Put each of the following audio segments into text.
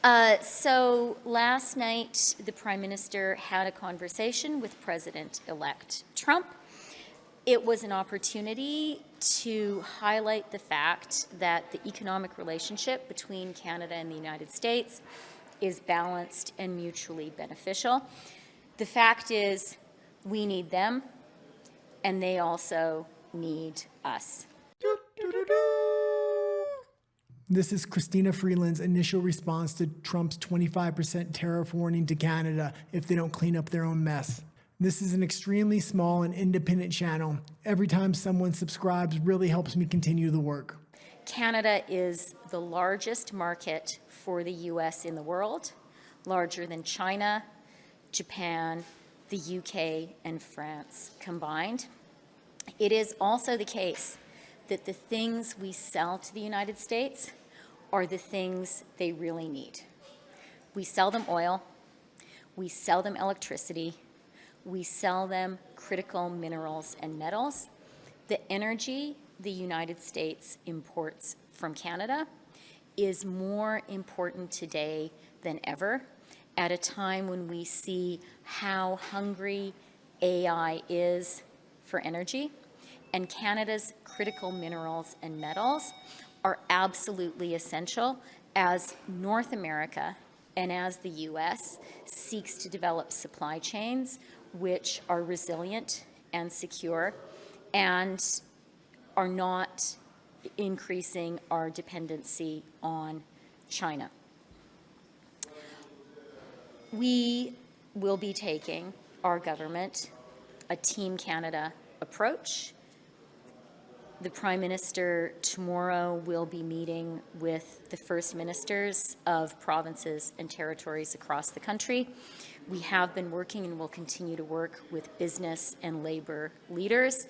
So last night, the Prime Minister had a conversation with President-elect Trump. It was an opportunity to highlight the fact that the economic relationship between Canada and the United States is balanced and mutually beneficial. The fact is, we need them, and they also need us. This is Chrystia Freeland's initial response to Trump's 25% tariff warning to Canada if they don't clean up their own mess. This is an extremely small and independent channel. Every time someone subscribes really helps me continue the work. Canada is the largest market for the U.S. in the world, larger than China, Japan, the UK, and France combined. It is also the case that the things we sell to the United States are the things they really need. We sell them oil, we sell them electricity, we sell them critical minerals and metals. The energy the United States imports from Canada is more important today than ever, at a time when we see how hungry AI is for energy. And Canada's critical minerals and metals are absolutely essential as North America and as the U.S. seeks to develop supply chains which are resilient and secure and are not increasing our dependency on China. We will be taking, our government, a Team Canada approach. The Prime Minister tomorrow will be meeting with the First Ministers of provinces and territories across the country. We have been working and will continue to work with business and labor leaders.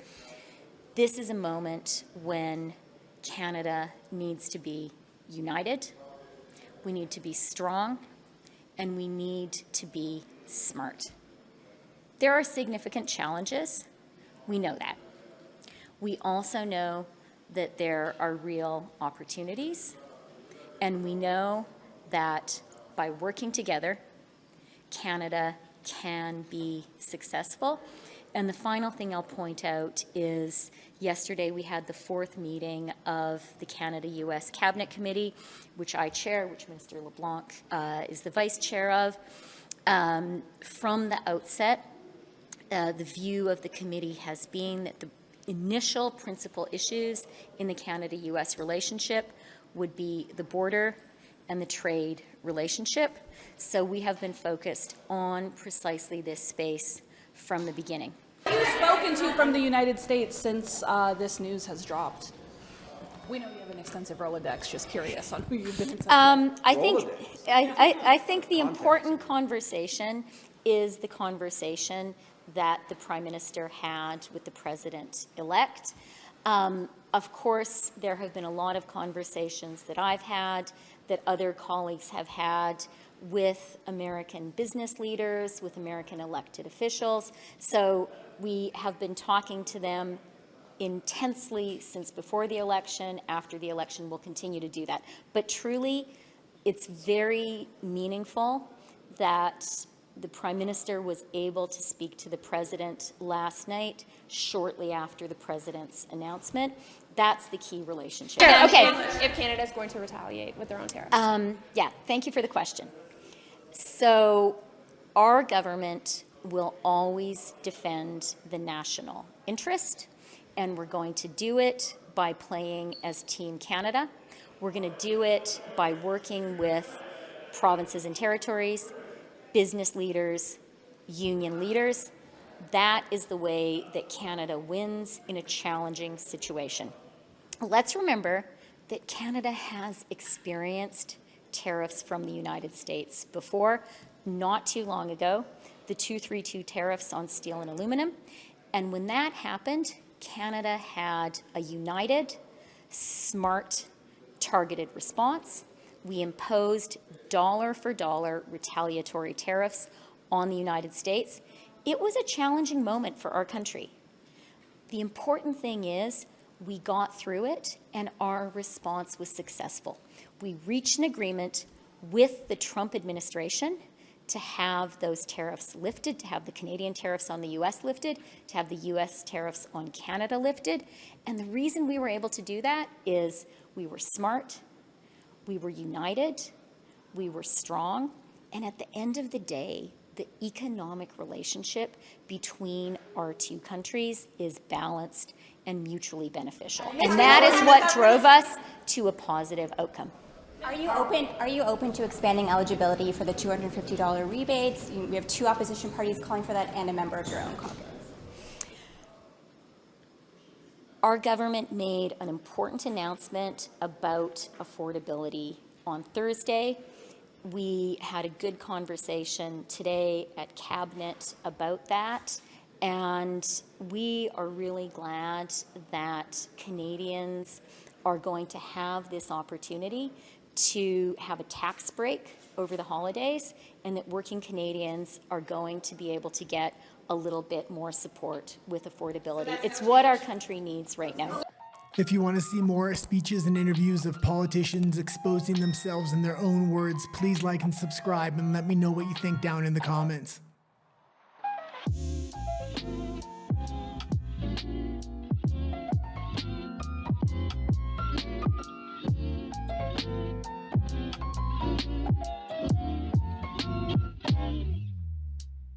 This is a moment when Canada needs to be united, we need to be strong, and we need to be smart. There are significant challenges. We know that. We also know that there are real opportunities, and we know that by working together, Canada can be successful. And the final thing I'll point out is yesterday we had the fourth meeting of the Canada-US Cabinet Committee, which I chair, which Minister LeBlanc is the vice chair of. From the outset, the view of the committee has been that the initial principal issues in the Canada-US relationship would be the border and the trade relationship. So we have been focused on precisely this space from the beginning. Who have you spoken to from the United States since this news has dropped? We know you have an extensive Rolodex. Just curious on who you've been in touch with. I think the important conversation is the conversation that the Prime Minister had with the President-elect. Of course, there have been a lot of conversations that I've had, that other colleagues have had with American business leaders, with American elected officials. So we have been talking to them intensely since before the election. After the election, we'll continue to do that. But truly, it's very meaningful that the Prime Minister was able to speak to the President last night, shortly after the President's announcement. That's the key relationship. Sure. Okay. If Canada is going to retaliate with their own tariffs. Yeah, thank you for the question. So our government will always defend the national interest, and we're going to do it by playing as Team Canada. We're going to do it by working with provinces and territories, business leaders, union leaders. That is the way that Canada wins in a challenging situation. Let's remember that Canada has experienced tariffs from the United States before, not too long ago, the 232 tariffs on steel and aluminum. And when that happened, Canada had a united, smart, targeted response. We imposed dollar-for-dollar retaliatory tariffs on the United States. It was a challenging moment for our country. The important thing is we got through it, and our response was successful. We reached an agreement with the Trump administration to have those tariffs lifted, to have the Canadian tariffs on the US lifted, to have the US tariffs on Canada lifted. And the reason we were able to do that is we were smart, we were united, we were strong, and at the end of the day, the economic relationship between our two countries is balanced and mutually beneficial. And that is what drove us to a positive outcome. Are you open to expanding eligibility for the $250 rebates? We have two opposition parties calling for that and a member of your own caucus. Our government made an important announcement about affordability on Thursday. We had a good conversation today at Cabinet about that, and we are really glad that Canadians are going to have this opportunity to have a tax break over the holidays, and that working Canadians are going to be able to get a little bit more support with affordability. It's what our country needs right now. If you want to see more speeches and interviews of politicians exposing themselves in their own words, please like and subscribe and let me know what you think down in the comments.